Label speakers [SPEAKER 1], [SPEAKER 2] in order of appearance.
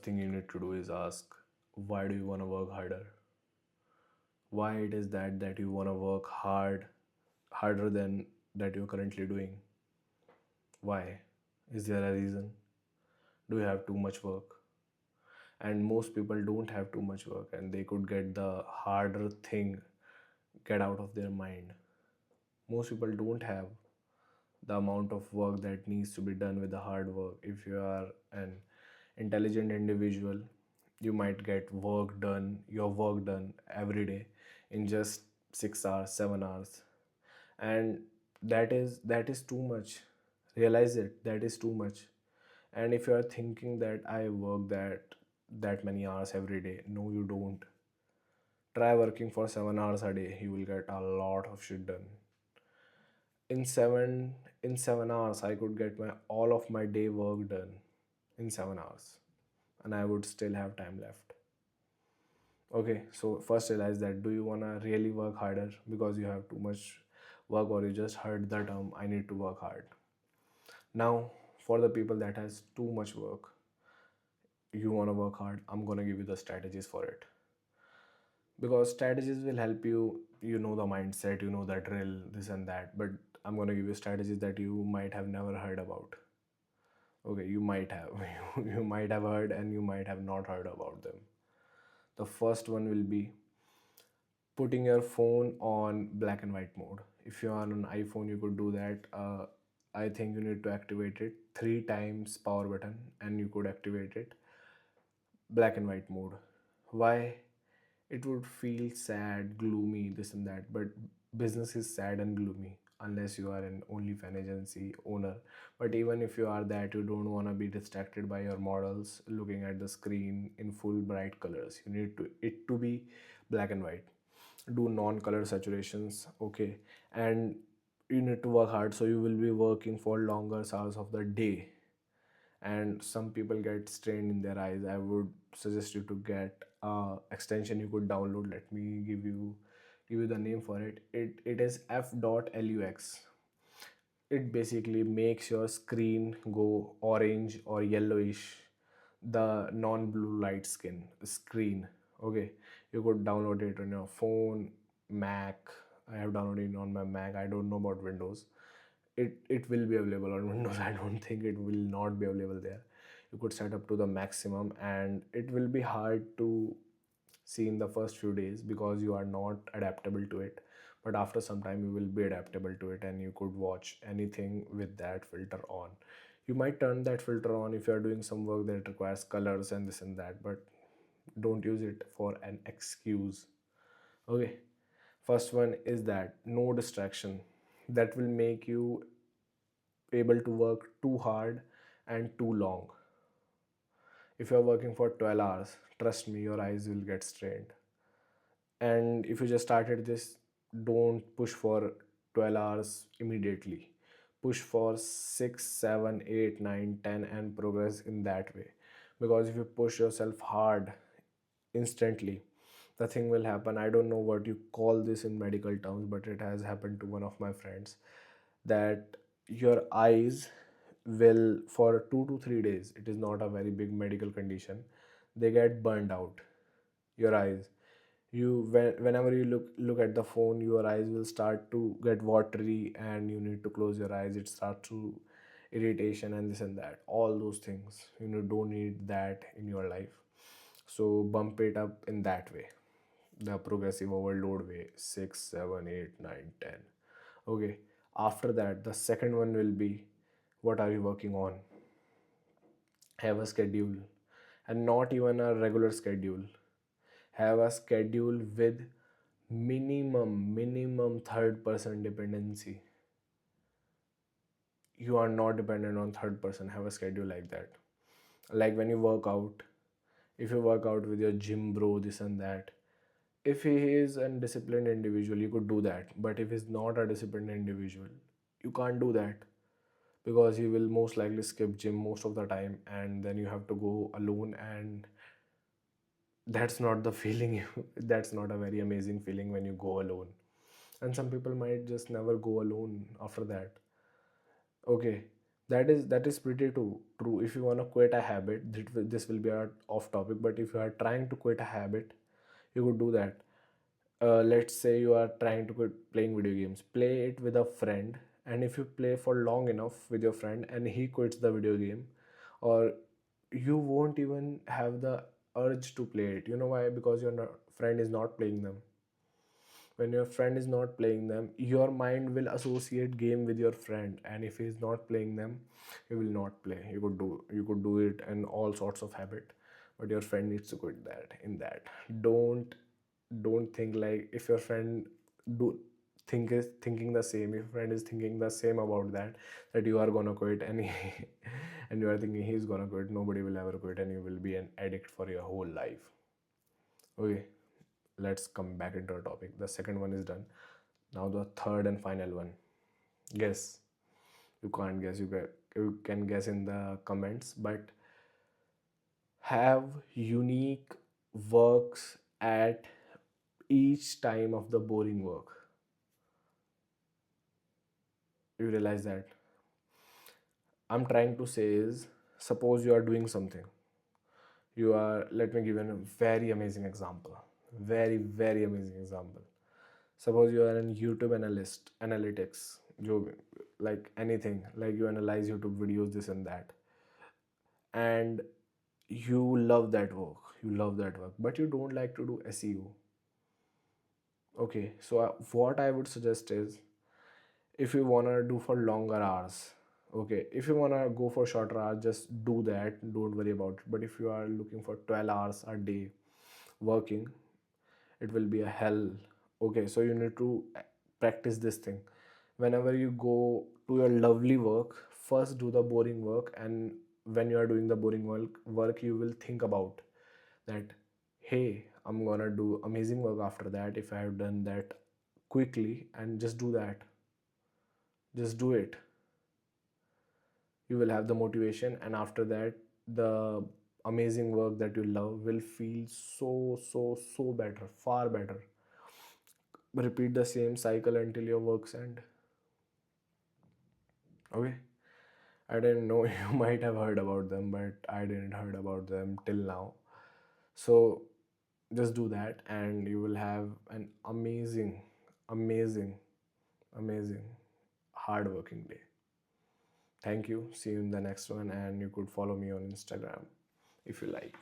[SPEAKER 1] thing you need to do is ask, why do you want to work harder? Why it is that you want to work harder than that you're currently doing? Why? Is there a reason? Do you have too much work? And most people don't have too much work, and they could get the harder thing get out of their mind. Most people don't have the amount of work that needs to be done with the hard work. If you are an intelligent individual, you might get your work done every day in just 6 hours, 7 hours. And that is too much. Realize it, that is too much. And if you are thinking that I work that many hours every day, no you don't. Try working for 7 hours a day, you will get a lot of shit done. In 7 hours I could get my all of my day work done in 7 hours, and I would still have time left. Okay, so first realize that, do you wanna really work harder because you have too much work, or you just heard the term I need to work hard? Now, for the people that has too much work, you wanna work hard, I'm gonna give you the strategies for it. Because strategies will help you, you know the mindset, you know the drill, this and that, but I'm gonna give you strategies that you might have never heard about. Okay, you might have you might have heard and you might have not heard about them. The first one will be putting your phone on black and white mode. If you're on an iPhone, you could do that. I think you need to activate it 3 times power button, and you could activate it black and white mode. Why? It would feel sad, gloomy, this and that, but business is sad and gloomy unless you are an OnlyFans agency owner. But even if you are that, you don't want to be distracted by your models looking at the screen in full bright colors. You need to be black and white. Do non-color saturations, okay? And you need to work hard, so you will be working for longer hours of the day, and some people get strained in their eyes. I would suggest you to get a extension you could download. Let me give you the name for it. It is f.lux. It basically makes your screen go orange or yellowish, the non-blue light skin screen. Okay, you could download it on your phone, Mac. I have downloaded it on my Mac. I don't know about Windows. It will be available on Windows. I don't think it will not be available there. You could set up to the maximum, and it will be hard to see in the first few days because you are not adaptable to it. But after some time you will be adaptable to it, and you could watch anything with that filter on. You might turn that filter on if you are doing some work that requires colors and this and that, but don't use it for an excuse. Okay, first one is that no distraction. That will make you able to work too hard and too long. If you're working for 12 hours, trust me, your eyes will get strained. And if you just started this, don't push for 12 hours immediately. Push for 6, 7, 8, 9, 10, and progress in that way. Because if you push yourself hard instantly, the thing will happen. I don't know what you call this in medical terms, but it has happened to one of my friends, that your eyes will, for 2 to 3 days, it is not a very big medical condition, they get burned out. Your eyes, whenever you look at the phone, your eyes will start to get watery, and you need to close your eyes. It starts to irritation and this and that, all those things. Don't need that in your life. So bump it up in that way, the progressive overload way: 6, 7, 8, 9, 10. Okay, after that, the second one will be, what are you working on? Have a schedule, and not even a regular schedule. Have a schedule with minimum third person dependency. You are not dependent on third person. Have a schedule like that. Like when you work out, if you work out with your gym bro, this and that, if he is a disciplined individual, you could do that. But if he's not a disciplined individual, you can't do that, because he will most likely skip gym most of the time, and then you have to go alone, and that's not the feeling that's not a very amazing feeling when you go alone. And some people might just never go alone after that. Okay, that is pretty too. true, if you want to quit a habit, this will be a off topic, but if you are trying to quit a habit, you could do that. Let's say you are trying to quit playing video games, play it with a friend, and if you play for long enough with your friend and he quits the video game, or you won't even have the urge to play it. You know why? Because your friend is not playing them. When your friend is not playing them, your mind will associate game with your friend, and if he is not playing them, you will not play. You could do it and all sorts of habit, but your friend needs to quit that in that. Don't think like, if your friend do think is thinking the same, if your friend is thinking the same about that, that you are gonna quit, and and you are thinking he's gonna quit, nobody will ever quit, and you will be an addict for your whole life. Okay, let's come back into our topic. The second one is done. Now the third and final one. Guess. You can't guess. You can guess in the comments. But have unique works at each time of the boring work. You realize that? I'm trying to say is, suppose you are doing something. You are. Let me give you a very amazing example. Very very amazing example. Suppose you are in YouTube analytics, you, like anything, like you analyze YouTube videos, this and that, and you love that work, but you don't like to do SEO. Okay, so what I would suggest is, if you wanna do for longer hours, okay, if you wanna go for shorter hours, just do that, don't worry about it. But if you are looking for 12 hours a day working, it will be a hell. Okay, so you need to practice this thing. Whenever you go to your lovely work, first do the boring work, and when you are doing the boring work, you will think about that, hey, I'm gonna do amazing work after that if I have done that quickly, and just do that. Just do it. You will have the motivation, and after that, the amazing work that you love will feel so so so better, far better. Repeat the same cycle until your works end. Okay, I didn't know you might have heard about them, but I didn't heard about them till now. So just do that, and you will have an amazing, amazing, amazing hard working day. Thank you. See you in the next one, and you could follow me on Instagram if you like.